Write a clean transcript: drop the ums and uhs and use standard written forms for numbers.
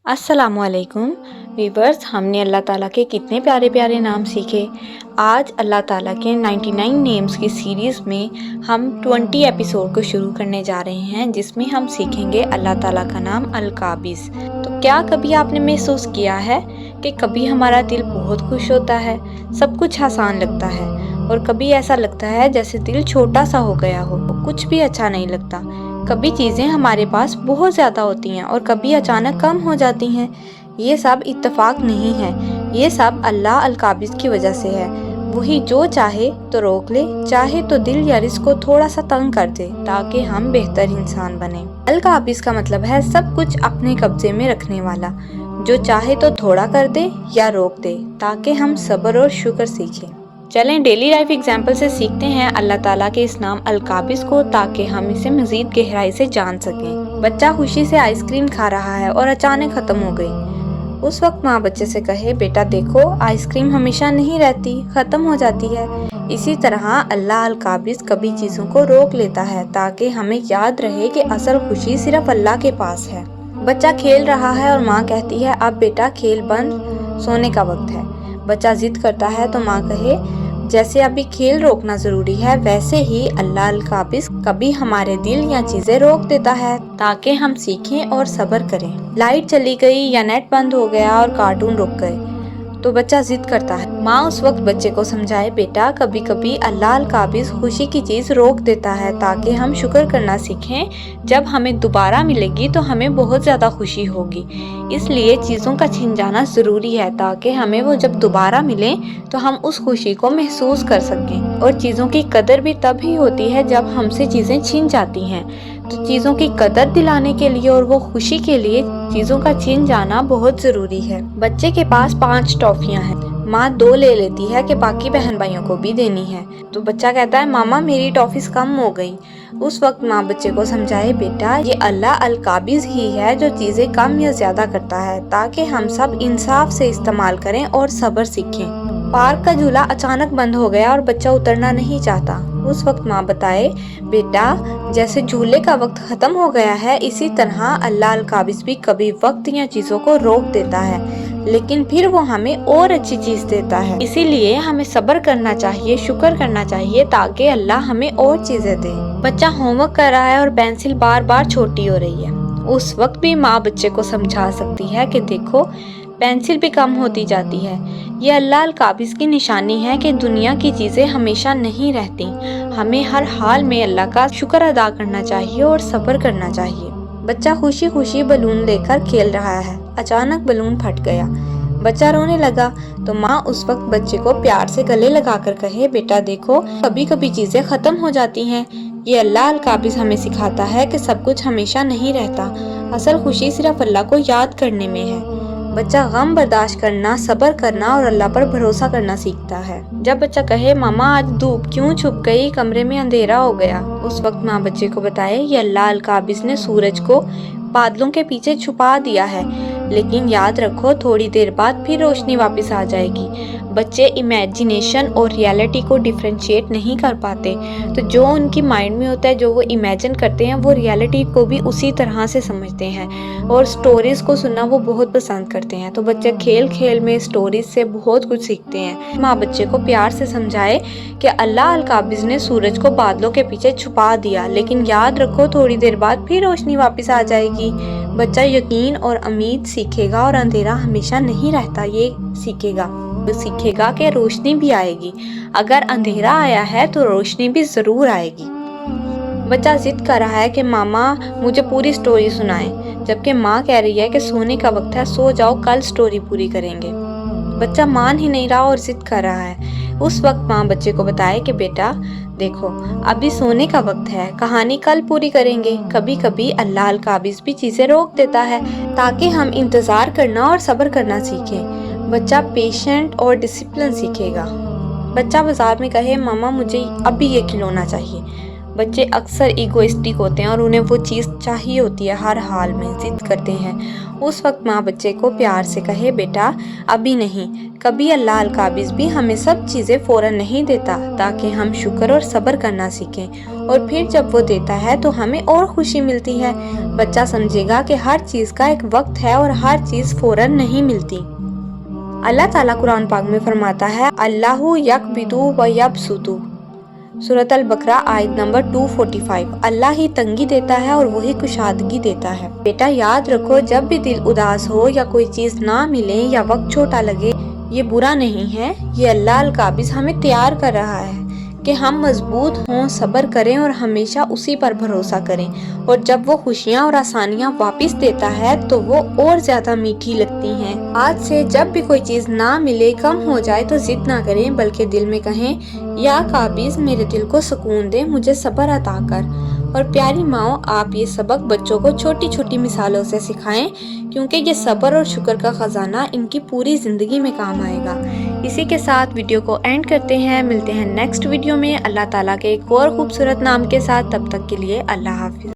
अस्सलामुअलैकुम वीवर्स, हमने अल्लाह ताला के कितने प्यारे प्यारे नाम सीखे। आज अल्लाह ताला के 99 नेम्स की सीरीज़ में हम 20 एपिसोड को शुरू करने जा रहे हैं, जिसमें हम सीखेंगे अल्लाह ताला का नाम अल-काबिज़। तो क्या कभी आपने महसूस किया है कि कभी हमारा दिल बहुत खुश होता है, सब कुछ आसान लगता है, और कभी ऐसा लगता है जैसे दिल छोटा सा हो गया हो, कुछ भी अच्छा नहीं लगता। कभी चीज़ें हमारे पास बहुत ज़्यादा होती हैं और कभी अचानक कम हो जाती हैं। ये सब इत्तेफाक नहीं है, ये सब अल्लाह अल-काबिज़ की वजह से है। वही जो चाहे तो रोक ले, चाहे तो दिल या रिज़्क़ को थोड़ा सा तंग कर दे, ताकि हम बेहतर इंसान बने। अल-काबिज़ का मतलब है सब कुछ अपने कब्जे में रखने वाला, जो चाहे तो थोड़ा कर दे या रोक दे, ताकि हम सब्र और शुक्र सीखें। चलें डेली लाइफ एग्जाम्पल से सीखते हैं अल्लाह ताला के इस नाम अल-काबिज़ को, ताकि हम इसे मज़ीद गहराई से जान सकें। बच्चा खुशी से आइसक्रीम खा रहा है और अचानक ख़त्म हो गई। उस वक्त माँ बच्चे से कहे, बेटा देखो, आइसक्रीम हमेशा नहीं रहती, ख़त्म हो जाती है। इसी तरह अल्लाह अल-काबिज़ कभी चीज़ों को रोक लेता है, ताकि हमें याद रहे कि असल खुशी सिर्फ अल्लाह के पास है। बच्चा खेल रहा है और माँ कहती है, अब बेटा खेल बंद, सोने का वक्त है। बच्चा जिद करता है तो माँ कहे, जैसे अभी खेल रोकना ज़रूरी है, वैसे ही अल्लाह अल-काबिज़ कभी हमारे दिल या चीज़ें रोक देता है, ताकि हम सीखें और सब्र करें। लाइट चली गई या नेट बंद हो गया और कार्टून रुक गए तो बच्चा जिद करता है। माँ उस वक्त बच्चे को समझाए, बेटा कभी कभी अल्लाह अल-काबिज़ खुशी की चीज़ रोक देता है, ताकि हम शुक्र करना सीखें। जब हमें दोबारा मिलेगी तो हमें बहुत ज़्यादा खुशी होगी, इसलिए चीज़ों का छिन जाना ज़रूरी है, ताकि हमें वो जब दोबारा मिले तो हम उस खुशी को महसूस कर सकें। और चीज़ों की कदर भी तब ही होती है जब हमसे चीज़ें छिन जाती हैं। तो चीज़ों की कदर दिलाने के लिए और वो खुशी के लिए चीज़ों का छिन जाना बहुत ज़रूरी है। बच्चे के पास 5 टॉफ़ियाँ हैं, माँ 2 ले लेती है कि बाकी बहन भाइयों को भी देनी है। तो बच्चा कहता है, मामा मेरी टॉफ़ीज़ कम हो गई। उस वक्त माँ बच्चे को समझाए, बेटा ये अल्लाह अल-काबिज़ ही है जो चीज़ें कम या ज़्यादा करता है, ताकि हम सब इंसाफ से इस्तेमाल करें और सब्र सीखें। पार्क का झूला अचानक बंद हो गया और बच्चा उतरना नहीं चाहता। उस वक्त माँ बताए, बेटा जैसे झूले का वक्त खत्म हो गया है, इसी तरह अल्लाह अल-काबिज़ भी कभी वक्त या चीज़ों को रोक देता है, लेकिन फिर वो हमें और अच्छी चीज़ देता है। इसीलिए हमें सब्र करना चाहिए, शुक्र करना चाहिए, ताकि अल्लाह हमें और चीज़ें दे। बच्चा होमवर्क कर रहा है और पेंसिल बार बार छोटी हो रही है। उस वक्त भी माँ बच्चे को समझा सकती है कि देखो, पेंसिल भी कम होती जाती है। ये अल्लाह अल-काबिज़ की निशानी है कि दुनिया की चीज़ें हमेशा नहीं रहती। हमें हर हाल में अल्लाह का शुक्र अदा करना चाहिए और सब्र करना चाहिए। बच्चा खुशी खुशी बलून लेकर खेल रहा है, अचानक बलून फट गया। बच्चा रोने लगा तो माँ उस वक्त बच्चे को प्यार से गले लगाकर कहे, बेटा देखो, कभी कभी चीज़ें ख़त्म हो जाती हैं। ये अल्लाह अल-काबिज़ हमें सिखाता है कि सब कुछ हमेशा नहीं रहता। असल खुशी सिर्फ अल्लाह को याद करने में है। बच्चा गम बर्दाश्त करना, सब्र करना और अल्लाह पर भरोसा करना सीखता है। जब बच्चा कहे, मामा आज धूप क्यों छुप गई, कमरे में अंधेरा हो गया, उस वक्त माँ बच्चे को बताए, ये अल्लाह अल-काबिज़ ने सूरज को बादलों के पीछे छुपा दिया है, लेकिन याद रखो थोड़ी देर बाद फिर रोशनी वापस आ जाएगी। बच्चे इमेजिनेशन और रियलिटी को डिफ्रेंशिएट नहीं कर पाते, तो जो उनकी माइंड में होता है, जो वो इमेजिन करते हैं, वो रियलिटी को भी उसी तरह से समझते हैं, और स्टोरीज़ को सुनना वो बहुत पसंद करते हैं। तो बच्चे खेल खेल में स्टोरीज से बहुत कुछ सीखते हैं। माँ बच्चे को प्यार से समझाए कि अल्लाह अल-काबिज़ ने सूरज को बादलों के पीछे छुपा दिया, लेकिन याद रखो थोड़ी देर बाद फिर रोशनी वापस आ जाएगी। बच्चा यकीन और उम्मीद सीखेगा, और अंधेरा हमेशा नहीं रहता ये सीखेगा कि रोशनी भी आएगी। अगर अंधेरा आया है तो रोशनी भी ज़रूर आएगी। बच्चा जिद कर रहा है कि मामा मुझे पूरी स्टोरी सुनाएं, जबकि माँ कह रही है कि सोने का वक्त है, सो जाओ, कल स्टोरी पूरी करेंगे। बच्चा मान ही नहीं रहा और जिद कर रहा है। उस वक्त माँ बच्चे को बताए कि बेटा देखो, अभी सोने का वक्त है, कहानी कल पूरी करेंगे। कभी कभी अल्लाह अल-काबिज़ भी चीज़ें रोक देता है, ताकि हम इंतज़ार करना और सब्र करना सीखें। बच्चा पेशेंट और डिसिप्लिन सीखेगा। बच्चा बाजार में कहे, मामा मुझे अभी ये खिलौना चाहिए। بچے اکثر ایگوئسٹک ہوتے ہیں اور انہیں وہ چیز چاہیے ہوتی ہے، ہر حال میں ضد کرتے ہیں۔ اس وقت ماں بچے کو پیار سے کہے، بیٹا ابھی نہیں، کبھی اللہ القابض بھی ہمیں سب چیزیں فوراً نہیں دیتا تاکہ ہم شکر اور صبر کرنا سیکھیں، اور پھر جب وہ دیتا ہے تو ہمیں اور خوشی ملتی ہے۔ بچہ سمجھے گا کہ ہر چیز کا ایک وقت ہے اور ہر چیز فوراً نہیں ملتی۔ اللہ تعالیٰ قرآن پاک میں فرماتا ہے، اللہ یقبض و یبسط، سورۃ البقرہ آیت نمبر 245۔ اللہ ہی تنگی دیتا ہے اور وہی کشادگی دیتا ہے۔ بیٹا یاد رکھو، جب بھی دل اداس ہو یا کوئی چیز نہ ملے یا وقت چھوٹا لگے، یہ برا نہیں ہے، یہ اللہ القابض ہمیں تیار کر رہا ہے کہ ہم مضبوط ہوں، صبر کریں اور ہمیشہ اسی پر بھروسہ کریں، اور جب وہ خوشیاں اور آسانیاں واپس دیتا ہے تو وہ اور زیادہ میٹھی لگتی ہیں۔ آج سے جب بھی کوئی چیز نہ ملے، کم ہو جائے تو ضد نہ کریں، بلکہ دل میں کہیں، یا قابض میرے دل کو سکون دے، مجھے صبر عطا کر۔ اور پیاری ماؤں، آپ یہ سبق بچوں کو چھوٹی چھوٹی مثالوں سے سکھائیں، کیونکہ یہ صبر اور شکر کا خزانہ ان کی پوری زندگی میں کام آئے گا۔ اسی کے ساتھ ویڈیو کو اینڈ کرتے ہیں، ملتے ہیں نیکسٹ ویڈیو میں اللہ تعالیٰ کے ایک اور خوبصورت نام کے ساتھ۔ تب تک کے لیے اللہ حافظ۔